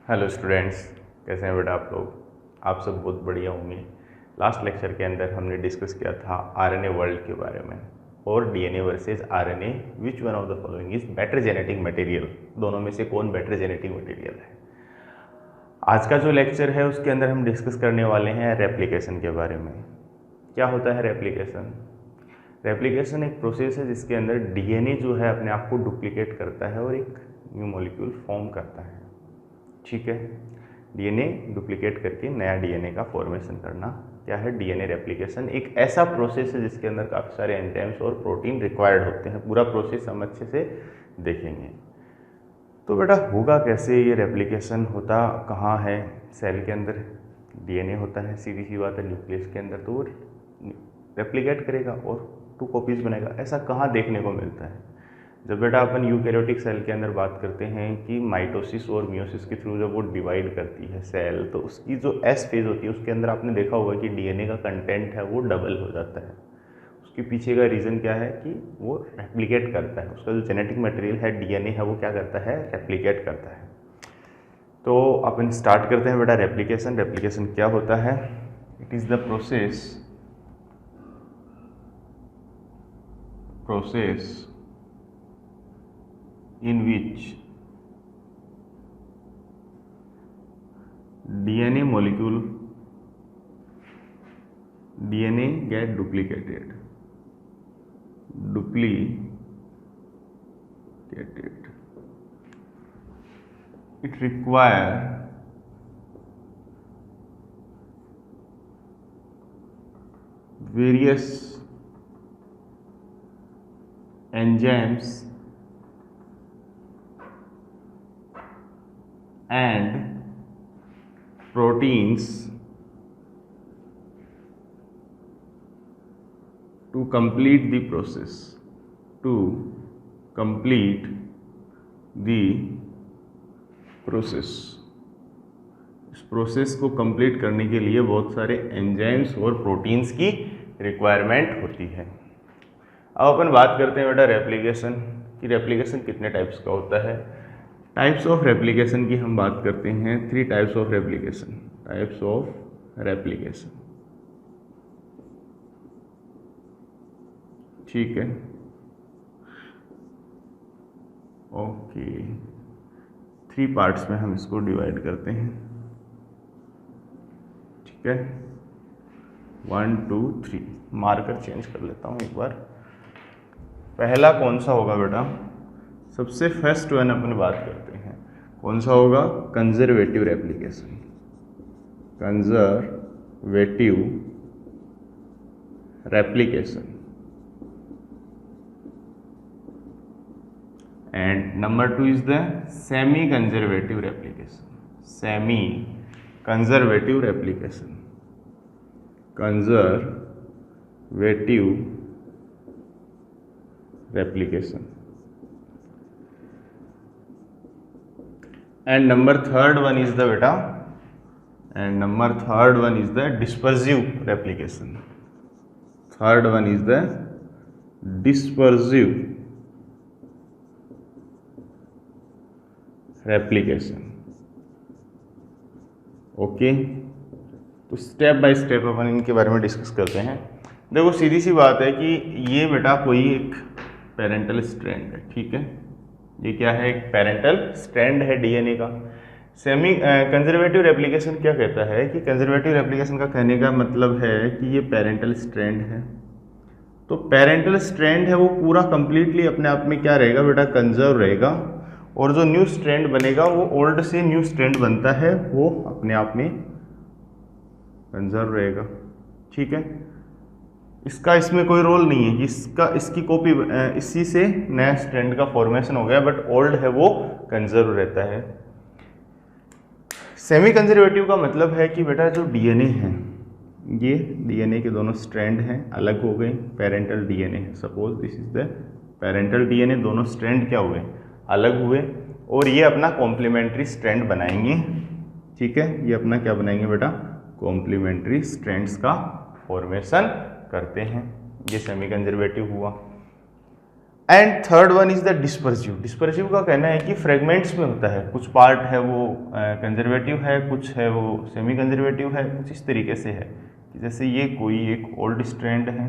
Hello students, कैसे हैं बेटा आप लोग। आप सब बहुत बढ़िया होंगे। लास्ट लेक्चर के अंदर हमने डिस्कस किया था आरएनए वर्ल्ड के बारे में और DNA versus RNA, which one of the following is better genetic material. दोनों में से कौन बेटर जेनेटिक मटेरियल है। आज का जो लेक्चर है उसके अंदर हम डिस्कस करने वाले हैं रेप्लिकेशन के बारे में। क्या होता है रेप्लिकेशन? रेप्लिकेशन एक प्रोसेस है जिसके अंदर डीएनए जो है अपने आप को डुप्लीकेट करता है और एक न्यू मॉलिक्यूल फॉर्म करता है। ठीक है, डीएनए डुप्लीकेट करके नया डीएनए का फॉर्मेशन करना क्या है? डीएनए रेप्लिकेशन एक ऐसा प्रोसेस है जिसके अंदर काफ़ी सारे एंजाइम्स और प्रोटीन रिक्वायर्ड होते हैं। पूरा प्रोसेस हम अच्छे से देखेंगे। तो बेटा होगा कैसे ये रेप्लिकेशन? होता कहाँ है? सेल के अंदर डीएनए होता है, सीधी सी बात है, न्यूक्लियस के अंदर। तो वो रेप्लिकेट करेगा और 2 कॉपीज़ बनेगा। ऐसा कहाँ देखने को मिलता है? जब बेटा अपन यूकैरियोटिक सेल के अंदर बात करते हैं कि माइटोसिस और मियोसिस के थ्रू जब वो डिवाइड करती है सेल, तो उसकी जो एस फेज होती है उसके अंदर आपने देखा होगा कि डीएनए का कंटेंट है वो डबल हो जाता है। उसके पीछे का रीज़न क्या है कि वो रेप्लिकेट करता है। उसका जो जेनेटिक मटेरियल है डीएनए है वो क्या करता है? रेप्लिकेट करता है। तो अपन स्टार्ट करते हैं बेटा रेप्लिकेशन। रेप्लिकेशन क्या होता है? It is the process in which DNA get duplicated. It require various enzymes and proteins to complete the process. इस प्रोसेस को कंप्लीट करने के लिए बहुत सारे एंजाइम्स और प्रोटीन्स की रिक्वायरमेंट होती है। अब अपन बात करते हैं बेटा रेप्लिकेशन की। रेप्लिकेशन कितने टाइप्स का होता है? टाइप्स ऑफ रेप्लिकेशन की हम बात करते हैं। 3 टाइप्स ऑफ रेप्लिकेशन। ठीक है, ओके। 3 पार्ट्स में हम इसको डिवाइड करते हैं। ठीक है, 1 2 3। मार्कर चेंज कर लेता हूँ एक बार। पहला कौन सा होगा बेटा? सबसे फर्स्ट वन अपन बात करते हैं, कौन सा होगा? Conservative replication. And number 2 is the semi conservative replication. And number third one is the dispersive replication. Okay, तो स्टेप बाय स्टेप अपन इनके बारे में डिस्कस करते हैं। देखो सीधी सी बात है कि ये बेटा कोई एक पेरेंटल स्ट्रैंड है। ठीक है, ये क्या है? एक पेरेंटल स्ट्रैंड है डीएनए का। सेमी कंजर्वेटिव रेप्लिकेशन क्या कहता है कि कंजर्वेटिव रेप्लिकेशन का कहने का मतलब है कि ये पेरेंटल स्ट्रैंड है। तो पेरेंटल स्ट्रैंड है वो पूरा कंप्लीटली अपने आप में क्या रहेगा बेटा? कंजर्व रहेगा। और जो न्यू स्ट्रैंड बनेगा वो ओल्ड से न्यू स्ट्रैंड बनता है, वो अपने आप में कंजर्व रहेगा। ठीक है, इसका इसमें कोई रोल नहीं है। इसकी कॉपी इसी से नया स्ट्रैंड का फॉर्मेशन हो गया, बट ओल्ड है वो कंजर्व रहता है। सेमी कंजर्वेटिव का मतलब है कि बेटा जो डीएनए है, ये डीएनए के दोनों स्ट्रैंड हैं, अलग हो गए। पेरेंटल डीएनए है, suppose this is the parental DNA. दोनों स्ट्रैंड क्या हुए? अलग हुए, और ये अपना कॉम्प्लीमेंट्री स्ट्रैंड बनाएंगे। ठीक है, ये अपना क्या बनाएंगे बेटा? कॉम्प्लीमेंट्री स्ट्रैंड्स का फॉर्मेशन करते हैं। ये सेमी कंजर्वेटिव हुआ। And third one is the dispersive. Dispersive का कहना है कि फ्रेगमेंट्स में होता है, कुछ पार्ट है वो कंजर्वेटिव है, कुछ है वो सेमी कंजर्वेटिव है, कुछ इस तरीके से है कि जैसे ये कोई एक ओल्ड स्ट्रैंड है,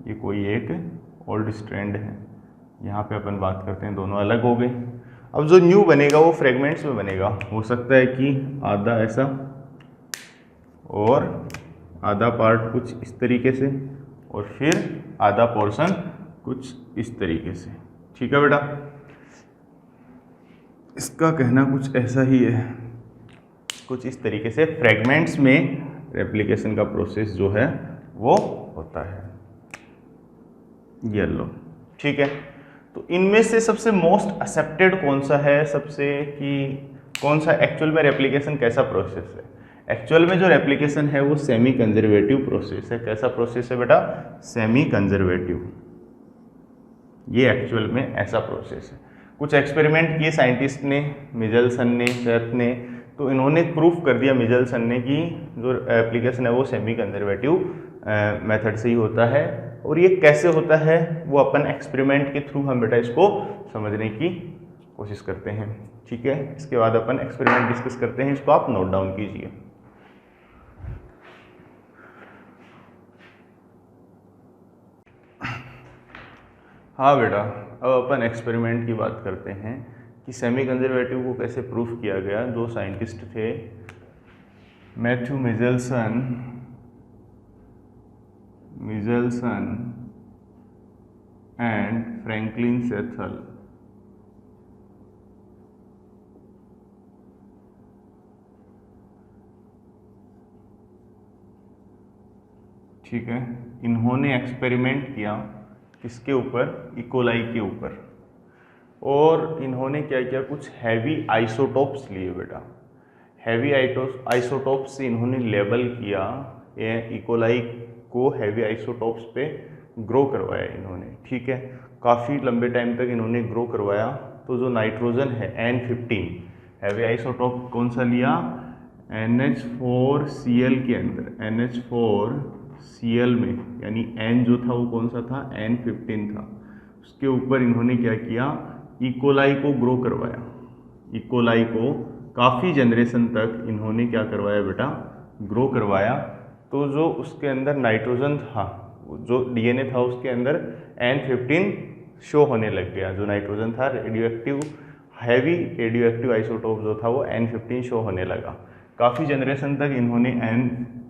ये कोई एक ओल्ड स्ट्रैंड है, यहाँ पे अपन बात करते हैं दोनों अलग हो गए। अब जो न्यू बनेगा वो फ्रेगमेंट्स में बनेगा, हो सकता है कि आधा ऐसा और आधा पार्ट कुछ इस तरीके से और फिर आधा पोर्शन कुछ इस तरीके से। ठीक है बेटा, इसका कहना कुछ ऐसा ही है, कुछ इस तरीके से फ्रेगमेंट्स में रेप्लिकेशन का प्रोसेस जो है वो होता है। येलो, ठीक है। तो इनमें से सबसे मोस्ट एक्सेप्टेड कौन सा है, सबसे कि कौन सा एक्चुअल में रेप्लिकेशन कैसा प्रोसेस है? एक्चुअल में जो रेप्लिकेशन है वो सेमी कंजर्वेटिव प्रोसेस है। कैसा प्रोसेस है बेटा? सेमी कंजर्वेटिव, ये एक्चुअल में ऐसा प्रोसेस है। कुछ एक्सपेरिमेंट किए साइंटिस्ट ने, मिचेल्सन ने, सेथ ने, तो इन्होंने प्रूफ कर दिया मिचेल्सन ने कि जो एप्लीकेशन है वो सेमी कंजर्वेटिव मेथड से ही होता है। और ये कैसे होता है वो अपन एक्सपेरिमेंट के थ्रू हम बेटा इसको समझने की कोशिश करते हैं। ठीक है, इसके बाद अपन एक्सपेरिमेंट डिस्कस करते हैं, इसको आप नोट डाउन कीजिए। हाँ बेटा, अब अपन एक्सपेरिमेंट की बात करते हैं कि सेमी कंजर्वेटिव को कैसे प्रूफ किया गया। दो साइंटिस्ट थे, मैथ्यू मिचेल्सन एंड फ्रैंकलिन सेथल। ठीक है, इन्होंने एक्सपेरिमेंट किया किसके ऊपर? इकोलाई के ऊपर। और इन्होंने क्या किया, कुछ हैवी आइसोटोप्स लिए बेटा। हैवी आइसोटोप्स से इन्होंने लेबल किया, इकोलाई को हैवी आइसोटोप्स पे ग्रो करवाया इन्होंने। ठीक है, काफ़ी लंबे टाइम तक इन्होंने ग्रो करवाया। तो जो नाइट्रोजन है N15, हैवी आइसोटोप कौन सा लिया? NH4Cl के अंदर, NH4Cl में, यानी N जो था वो कौन सा था? N15 था। उसके ऊपर इन्होंने क्या किया? इकोलाई को ग्रो करवाया। इकोलाई को काफ़ी जनरेशन तक इन्होंने क्या करवाया बेटा? ग्रो करवाया। तो जो उसके अंदर नाइट्रोजन था, जो डीएनए था उसके अंदर N15 शो होने लग गया। जो नाइट्रोजन था रेडियोएक्टिव, हैवी रेडियोएक्टिव आइसोटोप जो था वो N15 शो होने लगा। काफ़ी जनरेशन तक इन्होंने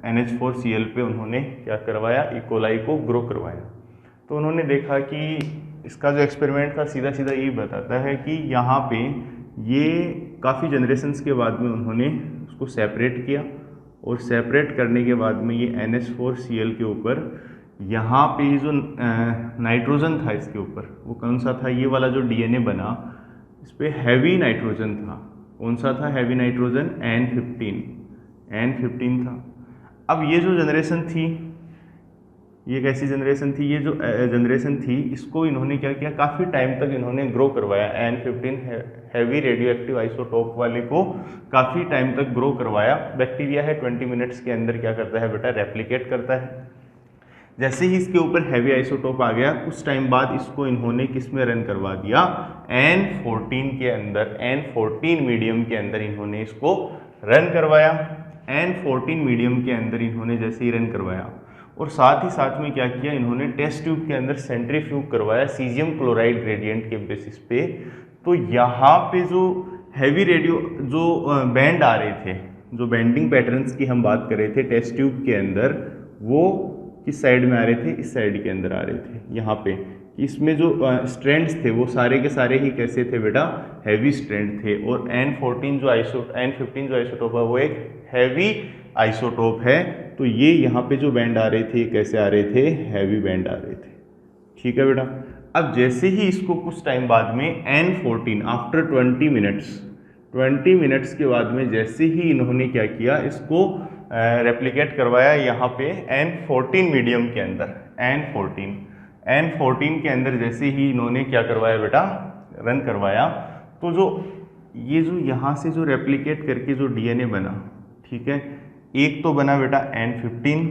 NH4Cl पे उन्होंने क्या करवाया? इकोलाई को ग्रो करवाया। तो उन्होंने देखा कि इसका जो एक्सपेरिमेंट था सीधा सीधा यही बताता है कि यहाँ पे ये काफ़ी जनरेशन्स के बाद में उन्होंने उसको सेपरेट किया, और सेपरेट करने के बाद में ये NH4Cl के ऊपर यहाँ पे जो नाइट्रोजन था इसके ऊपर, वो कौन सा था? ये वाला जो डीएनए बना, इस पर हैवी नाइट्रोजन था। कौन सा था हैवी नाइट्रोजन? N15 था। अब ये जो जनरेशन थी, ये कैसी जनरेशन थी? ये जो जनरेशन थी इसको इन्होंने क्या किया? काफ़ी टाइम तक इन्होंने ग्रो करवाया। N15 हैवी रेडियोएक्टिव आइसोटोप वाले को काफ़ी टाइम तक ग्रो करवाया। बैक्टीरिया है 20 मिनट्स के अंदर क्या करता है बेटा? रेप्लिकेट करता है। जैसे ही इसके ऊपर हैवी आइसोटोप आ गया, कुछ टाइम बाद इसको इन्होंने किस में रन करवा दिया? N14 के अंदर, N14 मीडियम के अंदर इन्होंने इसको रन करवाया। N14 मीडियम के अंदर इन्होंने जैसे ही रन करवाया, और साथ ही साथ में क्या किया? इन्होंने टेस्ट ट्यूब के अंदर सेंट्रीफ्यूग करवाया सीजियम क्लोराइड ग्रेडियंट के बेसिस पे। तो यहाँ पे जो हैवी रेडियो जो बैंड आ रहे थे, जो बैंडिंग पैटर्न्स की हम बात कर रहे थे टेस्ट ट्यूब के अंदर, वो किस साइड में आ रहे थे? इस साइड के अंदर आ रहे थे। यहाँ पे इसमें जो स्ट्रैंड्स थे वो सारे के सारे ही कैसे थे बेटा? हैवी स्ट्रैंड थे। और N15 जो आइसोटोप है वो एक हैवी आइसोटोप है। तो ये यहाँ पे जो बैंड आ रहे थे कैसे आ रहे थे? हैवी बैंड आ रहे थे। ठीक है बेटा, अब जैसे ही इसको कुछ टाइम बाद में N14 आफ्टर 20 मिनट्स के बाद में जैसे ही इन्होंने क्या किया? इसको रेप्लिकेट करवाया यहाँ पे N14 मीडियम के अंदर। N14 के अंदर जैसे ही इन्होंने क्या करवाया बेटा? रन करवाया। तो जो ये जो यहाँ से जो रेप्लिकेट करके जो डीएनए बना, ठीक है, एक तो बना बेटा N15,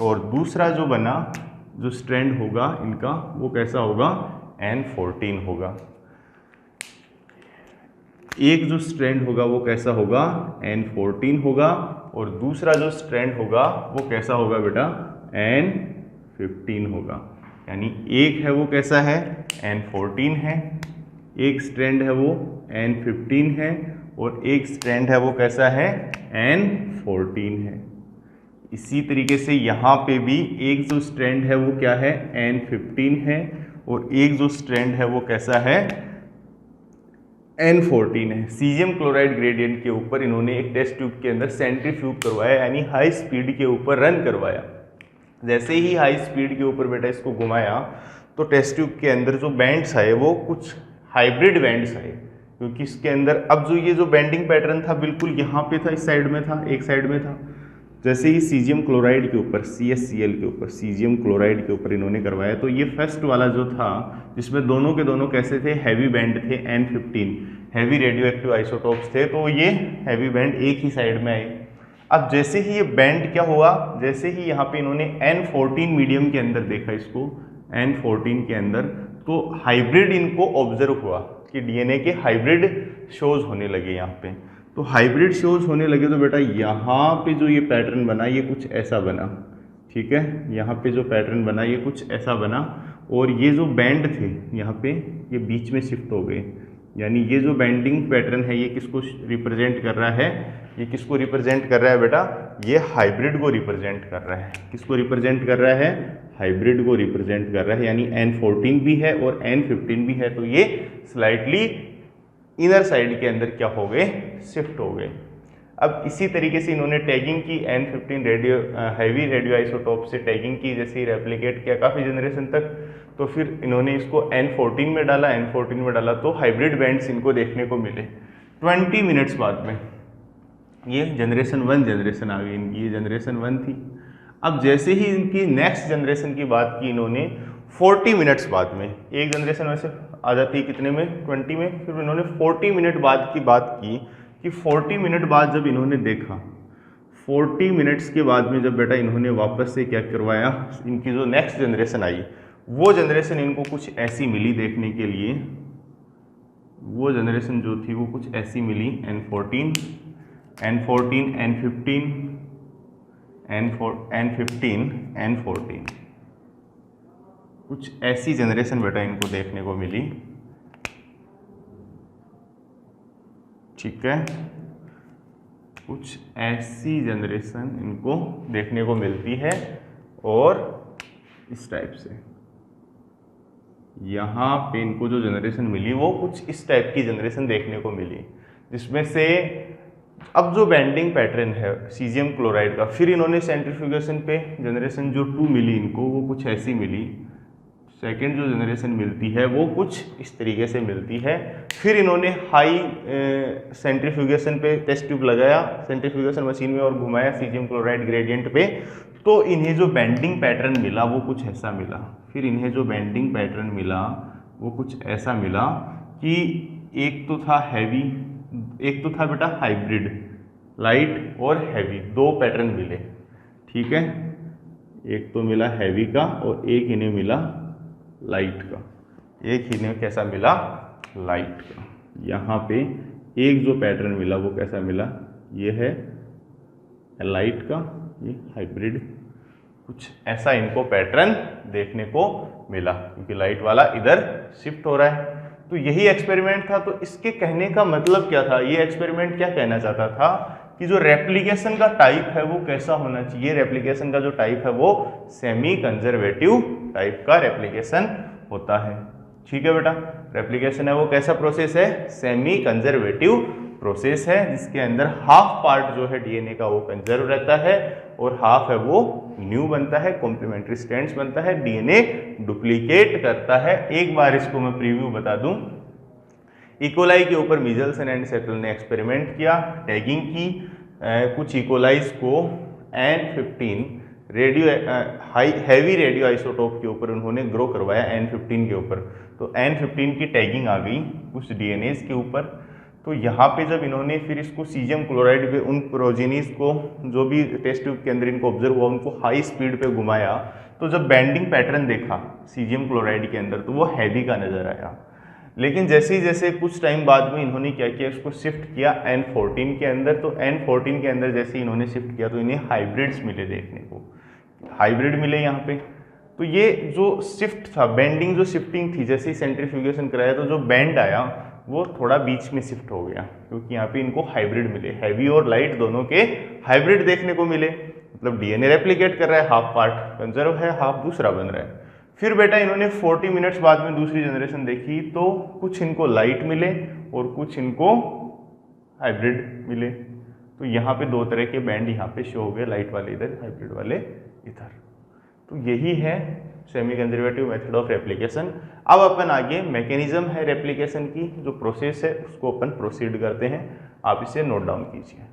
और दूसरा जो बना जो स्ट्रैंड होगा इनका वो कैसा होगा? N14 होगा। एक जो स्ट्रैंड होगा वो कैसा होगा, N14 होगा, और दूसरा जो स्ट्रैंड होगा वो कैसा होगा बेटा, N15 होगा। यानी एक है वो कैसा है, N14 है, एक स्ट्रैंड है वो N15 है, और एक स्ट्रैंड है वो कैसा है, N14 है। इसी तरीके से यहाँ पे भी एक जो स्ट्रैंड है वो क्या है, N15 है, और एक जो स्ट्रैंड है वो कैसा है, N14 है। सीजियम क्लोराइड ग्रेडियंट के ऊपर इन्होंने एक टेस्ट ट्यूब के अंदर सेंट्रीफ्यूग करवाया, यानी हाई स्पीड के ऊपर रन करवाया। जैसे ही हाई स्पीड के ऊपर बेटा इसको घुमाया तो टेस्ट ट्यूब के अंदर जो बैंड्स आए वो कुछ हाइब्रिड बैंड्स आए, क्योंकि इसके अंदर अब जो ये जो बेंडिंग पैटर्न था बिल्कुल यहाँ पे था, इस साइड में था, एक साइड में था। जैसे ही सीजियम क्लोराइड के ऊपर, CaCl के ऊपर, सीजियम क्लोराइड के ऊपर इन्होंने करवाया, तो ये फर्स्ट वाला जो था जिसमें दोनों के दोनों कैसे थे, हैवी बैंड थे, N15 heavy radio active isotopes थे, तो ये हैवी बैंड एक ही साइड में आए। अब जैसे ही ये बैंड क्या हुआ, जैसे ही यहाँ पे इन्होंने N14 मीडियम के अंदर देखा इसको, N14 के अंदर, तो हाइब्रिड इनको ऑब्जर्व हुआ कि DNA के हाइब्रिड शोज होने लगे यहाँ पे। तो हाइब्रिड शोज होने लगे तो बेटा यहाँ पे जो ये पैटर्न बना ये कुछ ऐसा बना, ठीक है, यहाँ पे जो पैटर्न बना ये कुछ ऐसा बना, और ये जो बैंड थे यहाँ पे ये बीच में शिफ्ट हो गए। यानी ये जो बैंडिंग पैटर्न है ये किसको रिप्रेजेंट कर रहा है, ये किसको रिप्रेजेंट कर रहा है बेटा, ये हाइब्रिड को रिप्रेजेंट कर रहा है। किसको रिप्रेजेंट कर रहा है, हाइब्रिड को रिप्रेजेंट कर रहा है। यानी N14 भी है और N15 भी है, तो ये स्लाइटली इनर साइड के अंदर क्या हो गए, शिफ्ट हो गए। अब इसी तरीके से इन्होंने टैगिंग की, N15 हैवी रेडियो आइसोटोप से टैगिंग की, जैसे ही रेप्लिकेट किया काफ़ी जनरेशन तक, तो फिर इन्होंने इसको N14 में डाला, N14 में डाला तो हाइब्रिड बैंड्स इनको देखने को मिले। 20 मिनट्स बाद में ये जनरेशन 1 जनरेशन आ गई इनकी, ये जनरेशन 1 थी। अब जैसे ही इनकी नेक्स्ट जनरेशन की बात की इन्होंने 40 मिनट्स बाद में, एक जनरेशन वैसे आ जाती है कितने में, 20 में, फिर इन्होंने 40 मिनट बाद की बात की कि 40 मिनट बाद जब इन्होंने देखा, 40 मिनट्स के बाद में जब बेटा इन्होंने वापस से क्या करवाया, इनकी जो नेक्स्ट जनरेशन आई वो जनरेशन इनको कुछ ऐसी मिली देखने के लिए, वो जनरेशन जो थी वो कुछ ऐसी मिली, N14, N15, N14, कुछ ऐसी जनरेशन बेटा इनको देखने को मिली, ठीक है, कुछ ऐसी जनरेशन इनको देखने को मिलती है। और इस टाइप से यहाँ पे इनको जो जनरेशन मिली वो कुछ इस टाइप की जनरेशन देखने को मिली, जिसमें से अब जो बैंडिंग पैटर्न है सीजियम क्लोराइड का, फिर इन्होंने सेंट्रीफ्यूगेशन पे जनरेशन जो 2 मिली इनको वो कुछ ऐसी मिली, सेकेंड जो जनरेशन मिलती है वो कुछ इस तरीके से मिलती है। फिर इन्होंने हाई सेंट्रीफ्यूगेशन पे टेस्ट ट्यूब लगाया सेंट्रीफ्यूगेशन मशीन में और घुमाया सीजियम क्लोराइड ग्रेडियंट पे, तो इन्हें जो बैंडिंग पैटर्न मिला वो कुछ ऐसा मिला। फिर इन्हें जो बैंडिंग पैटर्न मिला वो कुछ ऐसा मिला कि एक तो था हैवी, एक तो था बेटा हाइब्रिड, लाइट और हैवी, 2 पैटर्न मिले, ठीक है, एक तो मिला हैवी का और एक इन्हें मिला लाइट का, एक इन्हें कैसा मिला, लाइट का। यहाँ पे एक जो पैटर्न मिला वो कैसा मिला, ये है लाइट का, ये हाइब्रिड, कुछ ऐसा इनको पैटर्न देखने को मिला, क्योंकि लाइट वाला इधर शिफ्ट हो रहा है। तो यही एक्सपेरिमेंट था। तो इसके कहने का मतलब क्या था, ये एक्सपेरिमेंट क्या कहना चाहता था कि जो रेप्लिकेशन का टाइप है वो कैसा होना चाहिए, रेप्लिकेशन का जो टाइप है वो सेमी कंजर्वेटिव टाइप का रेप्लिकेशन होता है, ठीक है बेटा। रेप्लिकेशन है वो कैसा प्रोसेस है, सेमी कंजर्वेटिव प्रोसेस है, जिसके अंदर हाफ पार्ट जो है डीएनए का वो कंजर्व रहता है और हाफ है वो न्यू बनता है, कॉम्प्लीमेंट्री स्ट्रैंड्स बनता है, डीएनए डुप्लीकेट करता है। एक बार इसको मैं प्रीव्यू बता दूं, इकोलाई के ऊपर मीजल्सन एंड सेटल ने एक्सपेरिमेंट किया, टैगिंग की, कुछ इकोलाइज को N15 हैवी रेडियो आइसोटोप के ऊपर उन्होंने ग्रो करवाया N15 के ऊपर। तो N15 की टैगिंग आ गई कुछ डीएनएज के ऊपर। तो यहाँ पे जब इन्होंने फिर इसको सीजियम क्लोराइड पे उन प्रोजेनीज को जो भी टेस्ट ट्यूब के अंदर इनको ऑब्जर्व हुआ उनको हाई स्पीड पे घुमाया, तो जब बैंडिंग पैटर्न देखा सीजियम क्लोराइड के अंदर तो वो हैवी का नज़र आया। लेकिन जैसे ही जैसे कुछ टाइम बाद में इन्होंने क्या किया, इसको शिफ्ट किया N14 के अंदर। तो N14 के अंदर जैसे ही इन्होंने शिफ्ट किया तो इन्हें हाइब्रिड्स मिले, देखने को हाइब्रिड मिले यहाँ पे। तो ये जो शिफ्ट था, बेंडिंग जो शिफ्टिंग थी, जैसे ही सेंट्रीफ्यूगेशन कराया तो जो बेंड आया वो थोड़ा बीच में शिफ्ट हो गया, क्योंकि यहाँ पे इनको हाइब्रिड मिले, हैवी और लाइट दोनों के हाइब्रिड देखने को मिले। मतलब डीएनए रेप्लिकेट कर रहा है, हाफ पार्ट कंजर्व है, हाफ दूसरा बन रहा है। फिर बेटा इन्होंने 40 मिनट्स बाद में दूसरी जनरेशन देखी तो कुछ इनको लाइट मिले और कुछ इनको हाइब्रिड मिले। तो यहाँ पे दो तरह के बैंड यहाँ पे शो हो गए, लाइट वाले इधर, हाइब्रिड वाले इधर। तो यही है semi conservative method of replication. अब अपन आगे मैकेनिज्म है रेप्लिकेशन की, जो प्रोसेस है उसको अपन प्रोसीड करते हैं। आप इसे नोट डाउन कीजिए।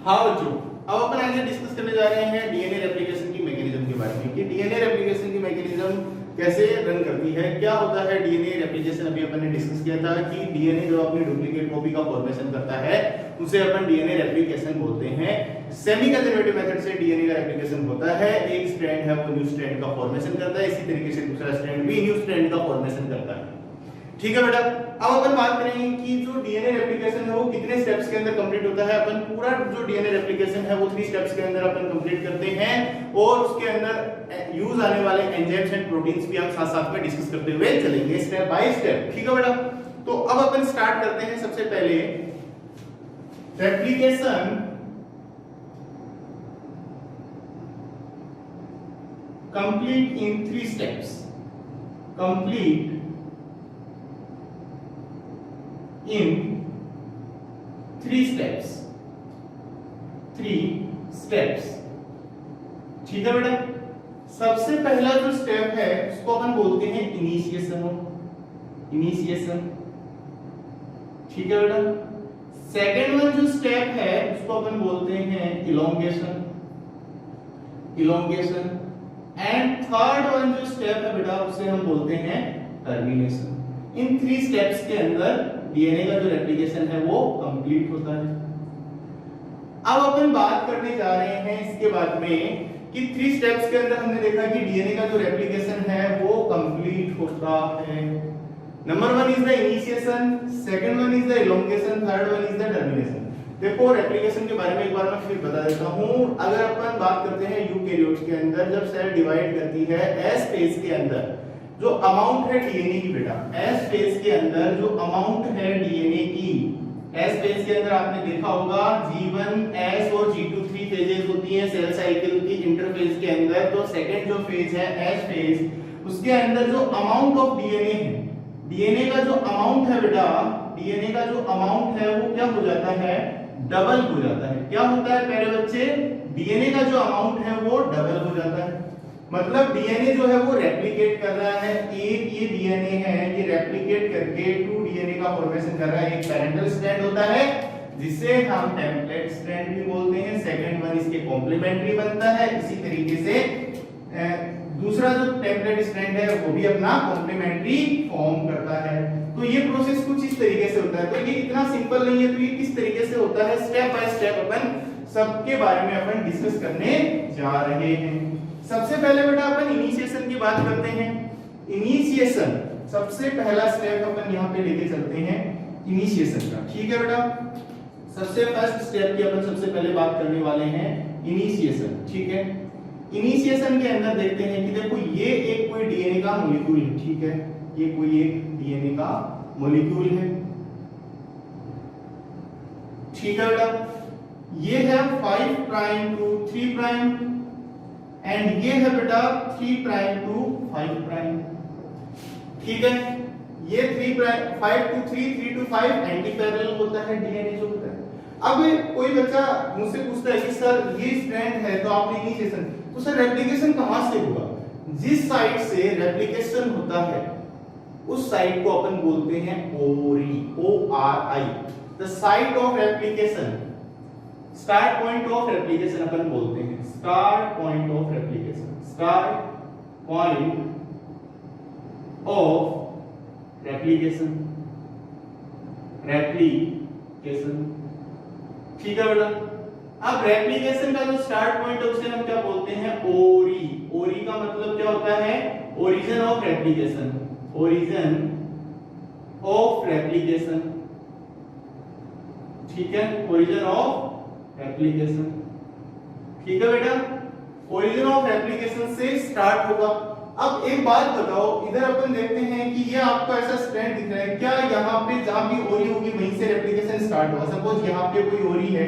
हाँ बच्चों, अब अपन आगे डिस्कस करने जा रहे हैं डीएनए रेप्लिकेशन की मैकेनिज्म के बारे में कि डीएनए रेप्लिकेशन की मैकेनिज्म कैसे रन करती है, क्या होता है डीएनए रेप्लिकेशन। अभी अपन ने डिस्कस किया था कि डीएनए जो अपनी डुप्लीकेट कॉपी का फॉर्मेशन करता है उसे अपन डीएनए रेप्लिकेशन बोलते हैं। सेमी कंजर्वेटिव मेथड से डीएनए का रेप्लिकेशन होता है, एक स्ट्रैंड है वो न्यू स्ट्रैंड का फॉर्मेशन करता है, इसी तरीके से दूसरा स्ट्रैंड भी न्यू स्ट्रैंड का फॉर्मेशन करता है। ठीक है बेटा, अब अपन बात करेंगे कि जो डीएनए रेप्लिकेशन है वो कितने स्टेप्स के अंदर कंप्लीट होता है। अपन पूरा जो डीएनए रेप्लिकेशन है वो 3 स्टेप्स के अंदर अपन कंप्लीट करते हैं और उसके अंदर यूज आने वाले एंजाइम्स एंड प्रोटीन्स भी हम साथ साथ में डिस्कस करते हुए चलेंगे स्टेप बाय स्टेप। ठीक है बेटा, तो अब अपन स्टार्ट करते हैं सबसे पहले replication complete in 3 steps. Complete in 3 steps। 3 steps। ठीक है बेटा, सबसे पहला जो स्टेप है उसको अपन बोलते हैं इनिशिएशन। इनिशिएशन, ठीक है बेटा। सेकेंड वन जो स्टेप है उसको अपन बोलते हैं elongation. Elongation. And third one जो स्टेप है बेटा उसे हम बोलते हैं टर्मिनेशन। इन 3 स्टेप्स के अंदर डीएनए का जो रेप्लिकेशन है वो कंप्लीट होता है। अब अपन बात करने जा रहे हैं इसके बाद में कि 3 स्टेप्स के अंदर हमने देखा कि डीएनए का जो रेप्लिकेशन है वो कंप्लीट होता है। Number 1 is the initiation, second one is the elongation, third one is the termination. देखो रेप्लिकेशन के बारे में एक बार मैं फिर बता देता हूं। अगर अपन बात करते हैं यूकैरियोट्स के अंदर जब सेल डिवाइड करती है एस फेज के अंदर जो अमाउंट है डीएनए की बेटा, एस फेज के अंदर जो अमाउंट है डीएनए की, एस फेज के अंदर आपने देखा होगा G1 S और G2 3 फेजेस होती हैं सेल साइकिल की इंटरफेज के अंदर। तो सेकंड जो फेज है एस फेज, उसके अंदर जो अमाउंट ऑफ डीएनए है, डीएनए का जो अमाउंट है बेटा, डीएनए का जो अमाउंट है वो क्या हो जाता है, डबल हो जाता है। क्या होता है प्यारे बच्चे, डीएनए का जो अमाउंट है वो डबल हो जाता है। मतलब डीएनए जो है वो रेप्लिकेट कर रहा है। एक ये डीएनए है ये रेप्लिकेट करके 2 डीएनए का फॉर्मेशन कर रहा है। एक पैरेंटल स्ट्रैंड होता है जिसे हम टेम्पलेट स्ट्रैंड भी बोलते हैं, सेकंड वन इसके कॉम्प्लीमेंट्री बनता है। इसी तरीके से दूसरा जो टेम्पलेट स्ट्रैंड है वो भी अपना कॉम्प्लीमेंट्री फॉर्म करता है। तो ये प्रोसेस कुछ इस तरीके से होता है। तो ये इतना सिंपल नहीं है, तो ये किस तरीके से होता है स्टेप बाय स्टेप अपन सबके बारे में अपन डिस्कस करने जा रहे हैं। सबसे पहले बेटा अपन इनिशिएशन की बात करते हैं। इनिशिएशन सबसे पहला स्टेप अपन यहाँ पे लेके चलते हैं इनिशिएशन का। ठीक है बेटा, सबसे फर्स्ट स्टेप की अपन सबसे पहले बात करने वाले हैं इनिशिएशन। ठीक है, इनिशिएशन के अंदर देखते हैं कि देखो ये एक कोई डीएनए का मॉलिक्यूल है। ठीक है, ये कोई एक डीएनए का मॉलिक्यूल है। ठीक है बेटा, ये है 5 प्राइम टू 3 प्राइम एंड ये है बेटा 3 प्राइम टू 5 प्राइम। ठीक है, ये 3 prime 5 to 3 3 to 5 anti parallel होता है डीएनए जो होता है। अब कोई बच्चा मुझसे पूछता है कि सर ये स्ट्रैंड है तो आपने इनिशिएशन, तो सर रेप्लिकेशन कहां से होगा? जिस साइड से रेप्लिकेशन होता है उस साइड को अपन बोलते हैं ORI, ORI, the site of replication. Start point of replication अपन बोलते हैं, start point of replication, start point of replication, replication. ठीक है बेटा। अब रेप्लिकेशन का जो स्टार्ट पॉइंट है उसे हम क्या बोलते हैं, ओरी। ओरी का मतलब क्या होता है, origin of replication, origin of replication, ठीक है, ओरिजिन ऑफ रेप्लिकेशन, ठीक है बेटा। ओरिजिन ऑफ रेप्लिकेशन से स्टार्ट होगा। अब एक बात बताओ, इधर अपन देखते हैं कि ये आपको ऐसा स्ट्रैंड दिख रहा है, क्या यहाँ पे जहां भी ओरी होगी वहीं से रेप्लिकेशन स्टार्ट होगा। सपोज यहाँ पे कोई ओरी है,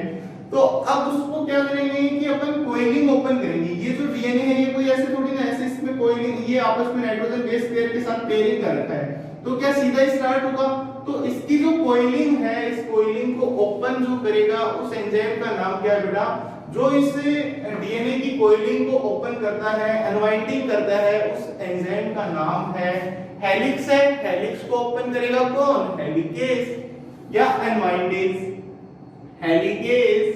तो अब उसको क्या करेंगे कि अपन कोइलिंग ओपन करेंगे। ये जो डीएनए है ये कोई ऐसे थोड़ी ना, ऐसे इसमें कोइलिंग, ये आपस में नाइट्रोजन बेस पेयर के साथ पेयरिंग कर रखा है, तो क्या सीधा ही स्टार्ट होगा। तो इसकी जो कोइलिंग है, इस कोइलिंग को ओपन जो करेगा उस एंजाइम का नाम क्या है बेटा, जो इस डीएनए की कोइलिंग को ओपन करता है, अनवाइंडिंग करता है, उस एंजाइम का नाम है हेलिक्स है। हेलिक्स को ओपन करेगा कौन, हेलिकेज या अनवाइंडेज, हेलिकेज,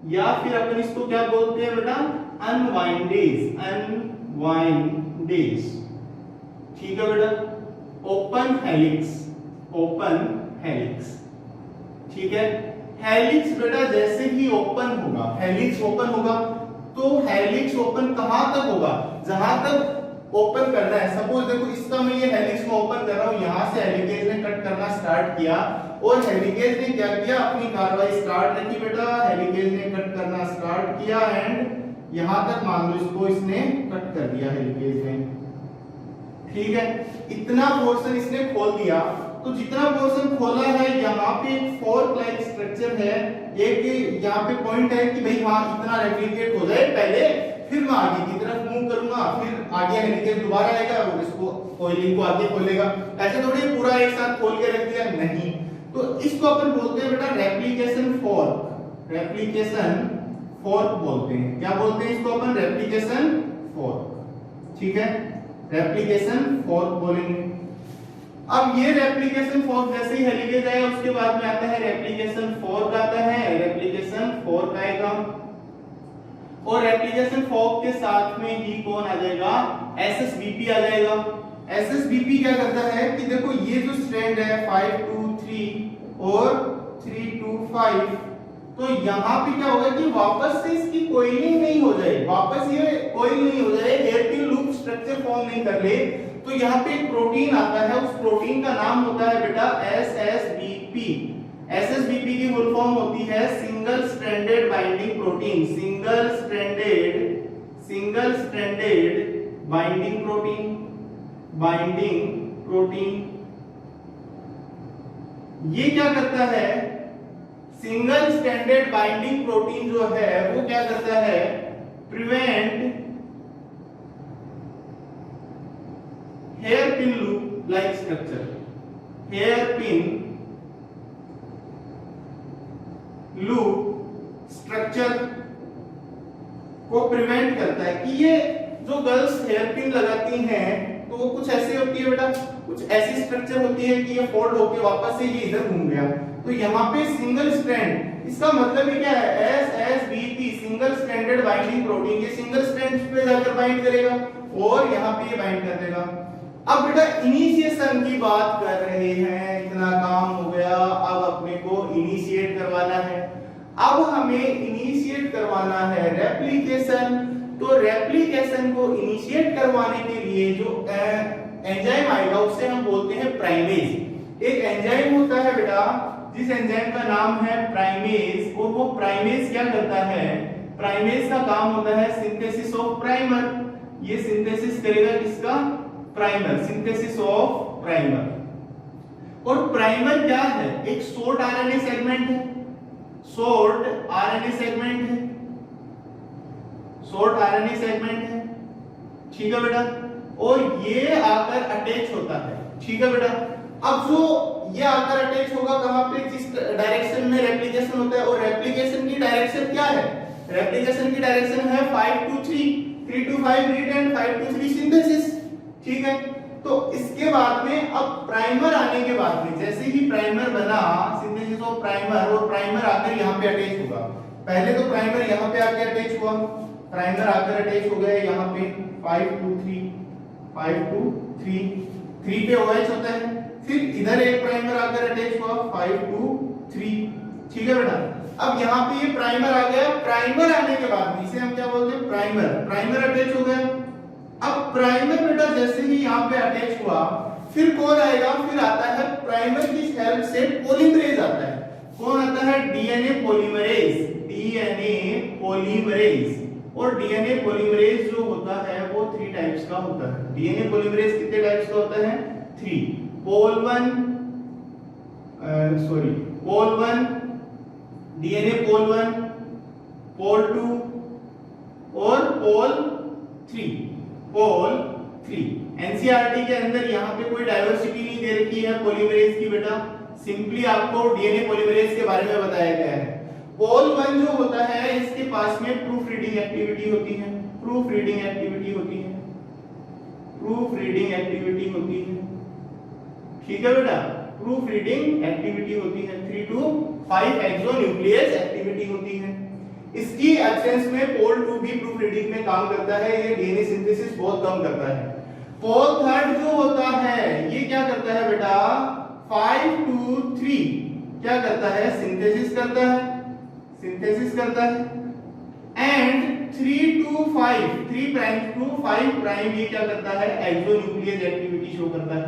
या फिर अपन इसको क्या बोलते हैं बेटा, अनवाइंडेज, अनवाइंडेज, ठीक है बेटा। ओपन हेलिक्स, ओपन हेलिक्स, ठीक है। हेलिक्स बेटा जैसे ही ओपन होगा, हेलिक्स ओपन होगा, तो हेलिक्स ओपन कहां तक होगा, जहां तक ओपन करना है। सपोज देखो इसका मैं ये हेलिक्स में ओपन कर रहा हूं, यहां से हेलिकेज ने कट करना स्टार्ट किया और हेलिकेज ने क्या किया, अपनी कार्रवाई स्टार्ट रखी बेटा, हेलिकेज ने कट करना स्टार्ट किया एंड यहां तक मान लो इसको इसने कट कर दिया हेलिकेज ने, ठीक है। इतना पोर्शन इसने खोल दिया, तो जितना पोर्शन खोला है यहाँ पे एक फोर्क लाइक स्ट्रक्चर है, एक यहाँ पे पॉइंट है कि भाई हाँ इतना रेप्लिकेट हो जाए पहले, फिर मैं आगे की तरफ मूव करूंगा, फिर आगे हेलिकेज दोबारा आएगा और इसको कोइलिंग को आगे खोलेगा। ऐसे थोड़ी पूरा एक साथ खोल के रख दिया, नहीं। तो इसको अपन बोलते हैं बेटा रेप्लिकेशन फोर्क, रेप्लिकेशन फोर्क बोलते हैं। क्या बोलते हैं इसको अपन, रेप्लिकेशन फोर्क, ठीक है, रेप्लिकेशन फोर्क बोलेंगे। अब ये रेप्लिकेशन फोर्क जैसे ही हेलिकेज आएगा उसके बाद में आता है रेप्लिकेशन फोर्क आता है, रेप्लिकेशन फोर्क आएगा और रेप्लिकेशन फोर्क के साथ में ही कौन आ जाएगा, एसएसबीपी आ जाएगा। एसएसबीपी क्या करता है कि देखो ये जो स्ट्रैंड है 5 2 3 और 3 2 5, तो यहाँ पे क्या होगा कि वापस से इसकी कोइलिंग नहीं हो जाए, वापस ये कोइल नहीं हो जाए, हेयरपिन लूप स्ट्रक्चर फॉर्म नहीं कर ले, तो यहाँ पे एक प्रोटीन आता है, उस प्रोटीन का नाम होता है बेटा एसएसबीपी। एसएसबीपी की फुल फॉर्म होती है single stranded binding protein, single stranded binding protein, binding protein. ये क्या करता है, सिंगल स्ट्रैंडेड बाइंडिंग प्रोटीन जो है वो क्या करता है, prevent hairpin loop like structure, hairpin loop structure को प्रिवेंट करता है कि ये जो गर्ल्स हेयरपिन लगाती हैं तो वो कुछ ऐसी होती है बेटा, कुछ ऐसी स्ट्रक्चर होती है कि ये फोल्ड होके वापस से ये इधर घूम गया। तो यहाँ पे सिंगल स्ट्रैंड, इसका मतलब ये क्या है, एसएसबीपी सिंगल स्ट्रैंडेड बाइंडिंग प्रोटीन, ये सिंगल स्ट्रैंड पे जाकर बाइंड करेगा और यहाँ पे ये बाइंड कर देगा। अब बेटा इनिशिएशन की बात कर रहे हैं, इतना काम हो गया, अब अपने को इनिशिएट करवाना है। अब हमें इनिशिएट करवाना है रेप्लिकेशन, तो रेप्लिकेशन को इनिशिएट करवाने के लिए जो एंजाइम आएगा उसे हम बोलते हैं प्राइमेज। एक एंजाइम होता है बेटा जिस एंजाइम का नाम है प्राइमेज, और वो प्राइमेज क्या करता है, प्राइमेज का काम होता है सिंथेसिस ऑफ प्राइमर। ये सिंथेसिस करेगा किसका, प्राइमर, सिंथेसिस ऑफ प्राइमर। और प्राइमर क्या है, एक शॉर्ट आरएनए सेगमेंट है, शॉर्ट आरएनए सेगमेंट है, शॉर्ट आरएनए सेगमेंट है, ठीक है बेटा। और ये आकर अटैच होता है, ठीक है बेटा। अब जो ये आकर अटैच होगा कहां पे, जिस डायरेक्शन में रेप्लिकेशन होता है, और रेप्लिकेशन की डायरेक्शन क्या है, रेप्लिकेशन की डायरेक्शन है 5 to 3, 3 to 5 read and 5 to 3 synthesis, ठीक है। तो इसके बाद में अब प्राइमर आने के बाद में, जैसे ही प्राइमर बना, सिंथेसिस ऑफ प्राइमर, और प्राइमर आकर यहाँ पे अटैच होगा। पहले तो प्राइमर यहाँ पे आके अटैच हुआ, प्राइमर आकर अटैच हो गया यहाँ पे 5 to 3, 5 to 3, 3 पे OH होता है, फिर इधर एक प्राइमर आकर अटैच हुआ 5 to 3, ठीक है बेटा। अब यहाँ पे ये प्राइमर आ गया, प्राइमर आने के बाद इसे हम क्या बोलते हैं, प्राइमर। प्राइमर अटैच हो गया। अब प्राइमर बेटा जैसे ही यहाँ पे अटैच हुआ, फिर कौन आएगा, फिर आता है प्राइमर की हेल्प से पॉलीमरेज आता है। कौन आता है, डीएनए पॉलीमरेज। DNA polymerase. और डीएनए पॉलीमरेज जो होता है वो 3 टाइप्स का होता है। डीएनए पॉलीमरेज कितने टाइप्स का होता है, 3। पोल 1 डीएनए पोल 1, पोल 2 और पोल 3। एनसीईआरटी के अंदर यहाँ पे कोई डाइवर्सिटी नहीं दे रखी है पॉलीमरेज की बेटा, सिंपली आपको डीएनए पॉलीमरेज के बारे में बताया गया है। पोल 1 जो होता है इसके पास में प्रूफ रीडिंग एक्टिविटी होती है। प्रूफ रीडिंग एक्टिविटी होती है। ठीक है बेटा, प्रूफ रीडिंग एक्टिविटी होती है। 3 to 5 एक्सोन्यूक्लियस एक्टिविटी होती है। इसकी एब्सेंस में पोल 2 भी प्रूफ रीडिंग में काम करता है। ये डीएनए सिंथेसिस बहुत कम करता है। पोल 3 जो होता है ये क्या करता है बेटा, 5 to 3 क्या करता है, सिंथेसिस करता है। And 3 to 5 3 prime to 5 prime ये क्या करता है, एक्सोन्यूक्लियस एक्टिविटी शो करता है।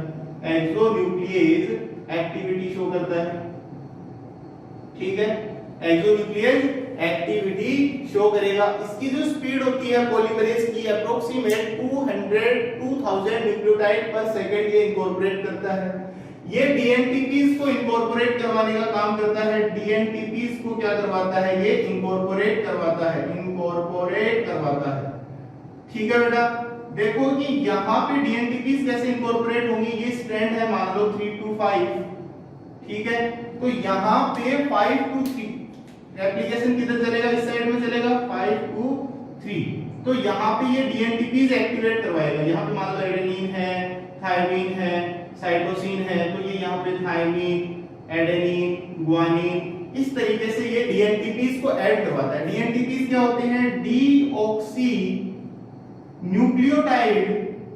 ठीक है, एक्सोन्यूक्लियस एक्टिविटी शो करेगा। इसकी जो स्पीड होती है पॉलीमरेज की अप्रोक्सीमेट 2000 न्यूक्लियोटाइड पर सेकंड ये इनकॉर्पोरेट करता है। ये डीएनटीपीज को इनकॉर्पोरेट करवाने का काम करता है। डीएनटीपीज को क्या करवाता है, ये इनकॉर्पोरेट करवाता है। ठीक है बेटा, देखो कि यहाँ पे डीएनटीपीज कैसे इनकॉर्पोरेट होंगी। ये स्ट्रैंड है मान लो 3 to 5, ठीक है, तो यहाँ पे 5 to 3 रेप्लिकेशन किधर चलेगा, इस साइड में चलेगा 5 to 3। तो यहाँ पे ये डीएनटीपीज एक्टिवेट करवाएगा। यहाँ पे मान लो एडेनिन है, थायमिन है, साइटोसिन है, तो ये यहाँ पे थायमिन, एडेनिन, गुआनिन, इस तरीके से ये डीएनटीपीज को ऐड करवाता है। डीएनटीपीज क्या होते हैं, डीऑक्सी न्यूक्लियोटाइड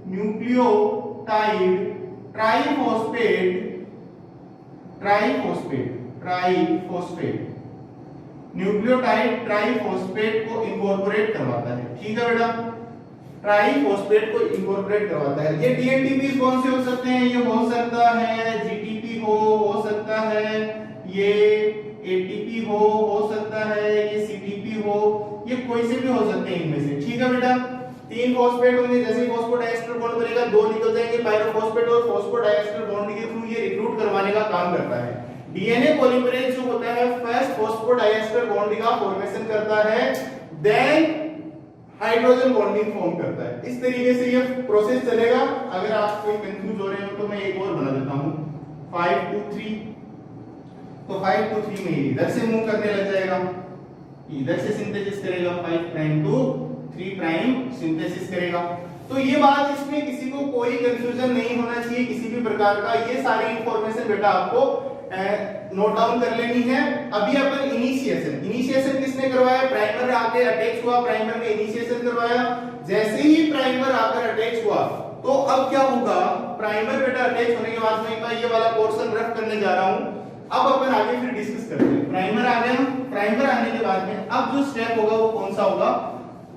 न्यूक्लियोटाइड ट्राइफॉस्फेट को इनकॉर्पोरेट करवाता है। ठीक है बेटा, ट्राइफॉस्फेट को इनकॉर्पोरेट करवाता है। ये डीएनटीपीज कौन से हो सकते हैं, ये हो सकता है जीटीपी हो सकता है ये एटीपी हो सकता है ये सीटीपी हो, ये कोई से भी हो सकते हैं इनमें से। ठीक है बेटा, 3 फॉस्फेट होंगे, जैसे फॉस्फोडाइएस्टर बॉन्ड बनेगा 2 निकल जाएंगे पायरोफॉस्फेट और फॉस्फोडाइएस्टर बॉन्ड के थ्रू ये रिक्रूट करवाने का काम करता है। डीएनए पॉलीमरेज जो होता है फर्स्ट फॉस्फोडाइएस्टर बॉन्ड का फॉर्मेशन करता है, देन हाइड्रोजन बॉन्डिंग फॉर्म करता है। इस तरीके से ये प्रोसेस चलेगा। अगर आप कोई कंफ्यूज हो रहे हो तो मैं एक और बना देता हूं, 5 to 3, तो 5 to 3 में इधर से मूव करने लग जाएगा, इधर से सिंथेसिस करेगा, 5 प्राइम to 3 प्राइम सिंथेसिस करेगा। तो ये बात, इसमें किसी को कोई कंफ्यूजन नहीं होना चाहिए किसी भी प्रकार का। ये सारी इंफॉर्मेशन बेटा आपको नोट डाउन कर लेनी है। अभी अपन इनिशिएशन किसने करवाया, प्राइमर आके अटैच हुआ, प्राइमर ने इनिशिएशन करवाया। जैसे ही प्राइमर आकर अटैच हुआ तो अब क्या होगा, प्राइमर बेटा अटैच होने के बाद में ये वाला पोर्शन रफ करने जा रहा हूं। अब अपन आगे फिर डिस्कस करते हैं। प्राइमर आ गया, प्राइमर आने के बाद में अब जो स्टेप होगा वो कौन सा होगा,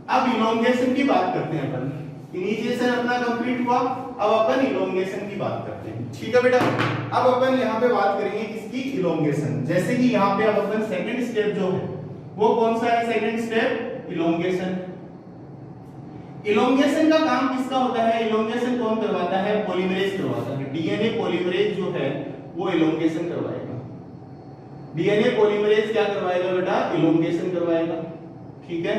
अब इलोंगेशन की बात करते हैं अपन। इनिशिएशन अपना कंप्लीट हुआ, अब अपन इलोंगेशन की बात करते हैं। ठीक है बेटा, अब अपन यहाँ पे बात करेंगे किसकी, इलोंगेशन। जैसे कि यहाँ पे अब अपन सेकंड स्टेप जो है वो कौन सा है, सेकंड स्टेप इलोंगेशन। इलोंगेशन का काम किसका होता है, इलोंगेशन कौन करवाता है, पॉलीमरेज करवाता है। डीएनए पॉलीमरेज जो है वो इलोंगेशन करवाएगा। डीएनए पॉलीमरेज क्या करवाएगा बेटा, इलोंगेशन करवाएगा। ठीक है,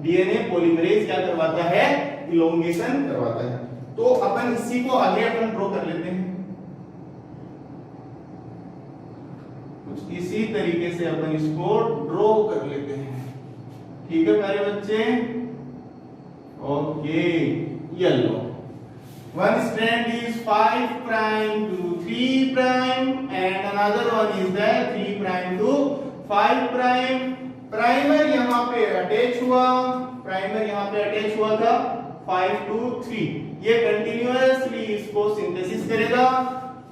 डीएनए पॉलीमरेज क्या करवाता है, इलोंगेशन करवाता है। तो अपन इसी को आगे अपन ड्रॉ कर लेते हैं कुछ इसी तरीके से अपन इसको ड्रॉ कर लेते हैं। ठीक है प्यारे बच्चे, okay, yellow one strand is 5 prime to 3 prime and another one is the 3 prime to 5 prime। Primer यहाँ पे अटैच हुआ, प्राइमर यहाँ पे अटैच हुआ था 5 to 3। ये कंटिन्यूअसली इसको सिंथेसिस करेगा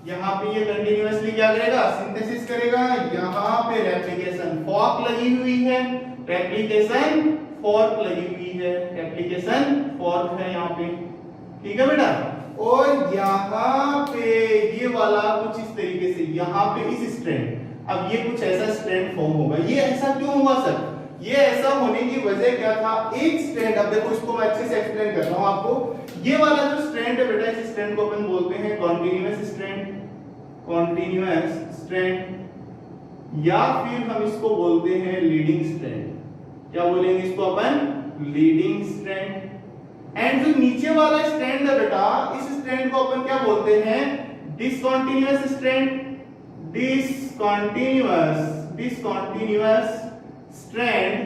यहाँ पे ये कंटिन्यूअसली क्या करेगा, सिंथेसिस करेगा। यहाँ पे रेप्लिकेशन फॉर्क लगी हुई है, रेप्लिकेशन फॉर्क लगी हुई है, रेप्लिकेशन फॉर्क है यहाँ पे, ठीक है बेटा। और यहाँ पे ये वाला कुछ इस तरीके से, यहाँ पे इस स्ट्रैंड, अब ये कुछ ऐसा स्ट्रैंड फॉर्म होगा। ये ऐसा क्यों हुआ सर? ये ऐसा होने की वजह क्या था, एक स्ट्रैंड, अब देखो इसको मैं अच्छे से एक्सप्लेन करता हूं आपको। ये वाला जो स्ट्रैंड है बेटा, इस स्ट्रैंड को अपन बोलते हैं कॉन्टिन्यूअस स्ट्रैंड, कॉन्टिन्यूअस स्ट्रैंड, या फिर हम इसको बोलते हैं लीडिंग स्ट्रैंड। क्या बोलेंगे इसको अपन? Leading strand. एंड जो नीचे वाला स्ट्रैंड है बेटा, इस स्ट्रैंड को अपन क्या बोलते हैं? डिसकंटीन्यूअस स्ट्रैंड, डिसकंटीन्यूअस स्ट्रैंड,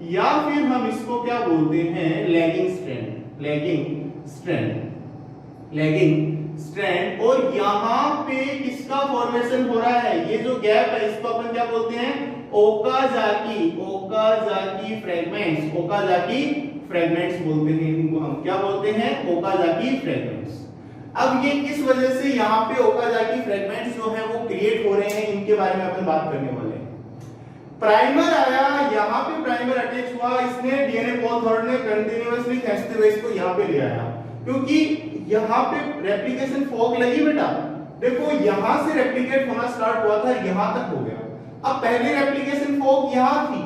या फिर हम इसको क्या बोलते हैं? Lagging strand, lagging strand, lagging strand. और यहां पे किसका फॉर्मेशन हो रहा है? ये जो गैप है इसको अपन क्या बोलते हैं? Okazaki, Okazaki fragments, Okazaki fragments बोलते हैं इनको हम। क्या बोलते हैं? Okazaki fragments. अब ये किस वजह से यहाँ पे ओकाजाकी फ्रेगमेंट्स जो है वो क्रिएट हो रहे हैं, इनके बारे में अपन बात करने वाले हैं। प्राइमर आया, यहाँ पे प्राइमर अटैच हुआ, इसने डीएनए पोल थर्ड ने कंटिन्यूअसली खींचते हुए इसको यहाँ पे ले आया, क्योंकि यहाँ पे रेप्लिकेशन फॉर्क लगी बेटा। देखो यहाँ से रेप्लिकेट होना स्टार्ट हुआ था, यहाँ तक हो गया। अब पहले रेप्लिकेशन फॉर्क यहाँ थी,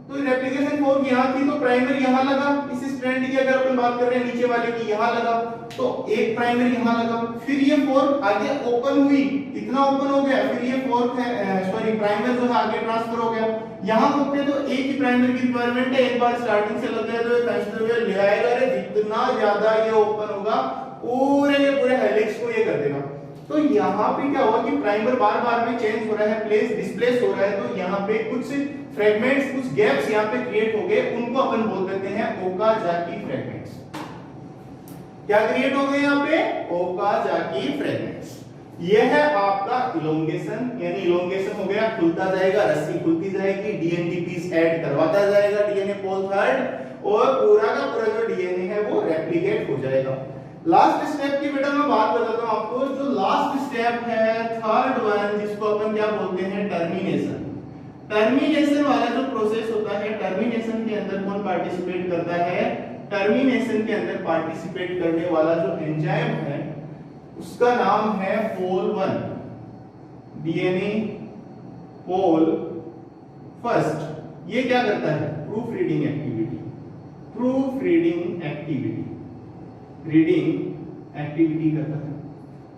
तो रेप्लिकेशन फॉर्क यहाँ थी, तो प्राइमर यहाँ लगा। इस स्ट्रैंड की अगर अपन बात कर रहे हैं नीचे वाले की, यहाँ लगा, तो एक प्राइमर यहाँ लगा। फिर ये फॉर्क आगे ओपन हुई, इतना ओपन हो गया, फिर ये फॉर्क है सॉरी प्राइमर जो है आगे ट्रांसफर हो गया। यहाँ होते तो एक ही प्राइमर की रिक्वायरमेंट है, एक बार स्टार्टिंग से लग गया तो ये ट्रांसफर ले आएगा रे, जितना ज्यादा ये ओपन होगा पूरे हेलिक्स को ये कर देगा। तो यहाँ पे क्या हुआ कि प्राइमर बार-बार में चेंज हो रहा है, प्लेस डिस्प्लेस हो रहा है, तो यहाँ पे कुछ फ्रेगमेंट्स, कुछ गैप्स यहाँ पे क्रिएट हो गए, उनको अपन बोल देते हैं ओकाजाकी फ्रेगमेंट्स। क्या क्रिएट हो गए यहाँ पे? Okazaki fragments. यह है आपका इलोंगेशन, यानी इलोंगेशन हो गया, खुलता जाएगा, रस्सी खुलती जाएगी, डीएनटीपीस ऐड करवाता जाएगा डीएनए पोल थर्ड, और पूरा का पूरा जो डीएनए है वो रेप्लिकेट हो जाएगा। लास्ट स्टेप की बेटा मैं बात बताता हूं आपको। जो लास्ट स्टेप है, थर्ड वन, जिसको अपन क्या बोलते हैं? टर्मिनेशन। टर्मिनेशन वाला जो प्रोसेस होता है, टर्मिनेशन के अंदर कौन पार्टिसिपेट करता है? टर्मिनेशन के अंदर पार्टिसिपेट करने वाला जो एंजाइम है उसका नाम है पोल 1, डीएनए पोल फर्स्ट। ये क्या करता है? Proof reading activity, proof reading activity, reading activity करता है।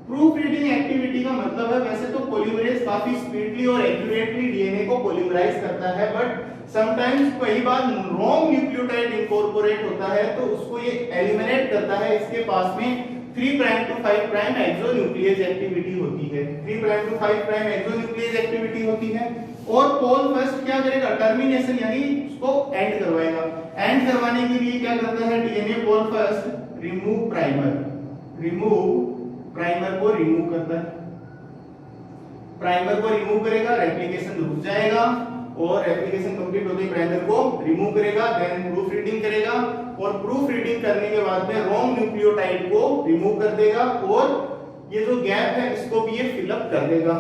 प्रूफ रीडिंग एक्टिविटी का मतलब है, वैसे तो पॉलीमरेज काफी स्पीडली और एक्यूरेटली डीएनए को पॉलीमराइज करता है, बट समटाइम्स कई बार रॉन्ग न्यूक्लियोटाइड इनकॉर्पोरेट होता है, तो उसको ये एलिमिनेट करता है। इसके पास में 3 prime to 5 prime exonuclease activity होती है, 3 prime to 5 prime exonuclease activity होती है। और पोल फर्स्ट क्या करेगा? टर्मिनेशन, यानी उसको एंड करवाएगा। एंड करवाने के लिए क्या करता है DNA pol first? Remove primer, remove primer को रिमूव करता है। प्राइमर को रिमूव करेगा, रेप्लिकेशन रुक जाएगा, और रेप्लिकेशन कंप्लीट होते ही प्राइमर को रिमूव करेगा, देन प्रूफ रीडिंग करेगा, और प्रूफ रीडिंग करने के बाद में रॉन्ग न्यूक्लियोटाइड को रिमूव कर देगा, और ये जो गैप है इसको भी ये फिल अप कर देगा।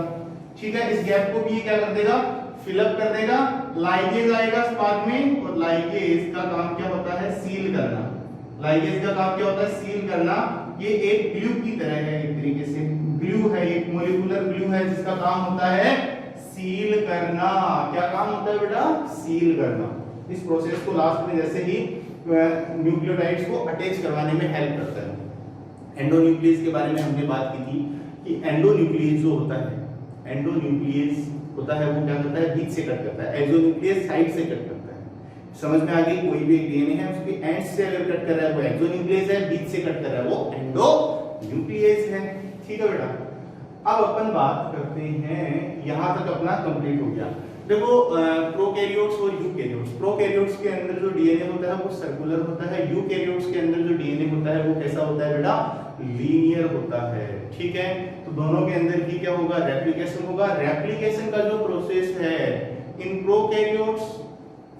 ठीक है, इस गैप को भी ये क्या कर देगा? फिल अप कर देगा। लाइगेज आएगा बाद में, और लाइगेज का काम क्या होता है? सील करना। लाइगेज का काम क्या होता है? सील करना। ये एक ग्लू की तरह है, एक तरीके से ग्लू है, एक मॉलिक्यूलर ग्लू है, जिसका काम होता है सील करना। क्या काम होता है बेटा? सील करना। इस प्रोसेस को लास्ट में जैसे ही न्यूक्लियोटाइड्स को अटैच करवाने में हेल्प करता है। एंडोन्यूक्लियस के बारे में हमने बात की थी कि एंडोन्यूक्लियस जो होता है, एंडोन्यूक्लियस होता है वो क्या करता है? बीच से कट करता है, एक्सोन्यूक्लियस साइड से कट करता है। समझ में आ गई? कोई भी डीएनए है उसके एंड से अगर कट कर रहा है वो एक्सोन्यूक्लियस है, बीच से कट कर रहा है वो एंडोन्यूक्लियस है। ठीक है बेटा, अब अपन बात करते हैं, यहां तक अपना कंप्लीट हो गया। देखो प्रोकैरियोट्स और यूकैरियोट्स, प्रोकैरियोट्स के अंदर जो डीएनए होता है वो सर्कुलर होता है, यूकैरियोट्स के अंदर जो डीएनए होता है वो कैसा होता है बेटा? लीनियर होता है। ठीक है, तो दोनों के अंदर ही क्या होगा? रेप्लिकेशन होगा। रेप्लिकेशन का जो प्रोसेस है इन प्रोकैरियोट्स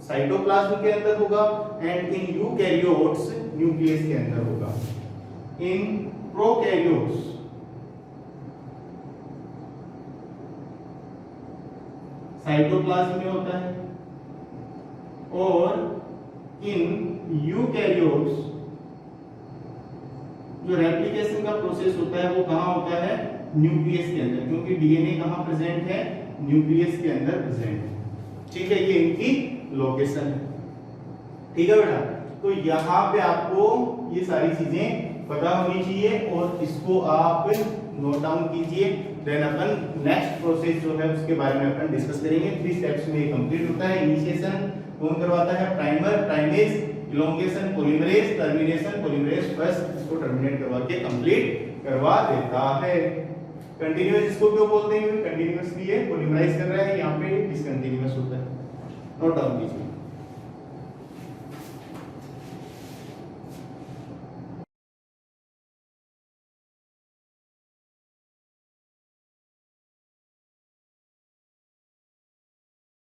साइटोप्लाज्म के अंदर होगा, एंड इन यूकैरियोट्स न्यूक्लियस के अंदर होगा। इन प्रोकैरियोट्स साइटोप्लाज्म में होता है, और इन यूकैरियोट्स जो रेप्लिकेशन का प्रोसेस होता है वो कहाँ होता है, न्यूक्लियस के अंदर, क्योंकि डीएनए कहाँ प्रेजेंट है, न्यूक्लियस के अंदर प्रेजेंट है। ठीक है, ये इनकी लोकेशन है। ठीक है बेटा, तो यहाँ पे आपको ये सारी चीजें पता होनी चाहिए और इसको आप नोट डाउन कीजिए। देन अपन नेक्स्ट प्रोसेस जो है उसके बारे में अपन डिस्कस करेंगे। 3 स्टेप्स में ये कंप्लीट होता है। इनिशिएशन कौन करवाता है, primer, primase, elongation, polymerase, termination, polymerase first इसको टर्मिनेट करवा के कंप्लीट करवा देता है। कंटीन्यूअस इसको क्यों बोलते हैं, कंटीन्यूअसली ये पॉलीमराइज कर रहा है, यहाँ पे डिसकंटीन्यूअस होता है। नोट डाउन कीजिए।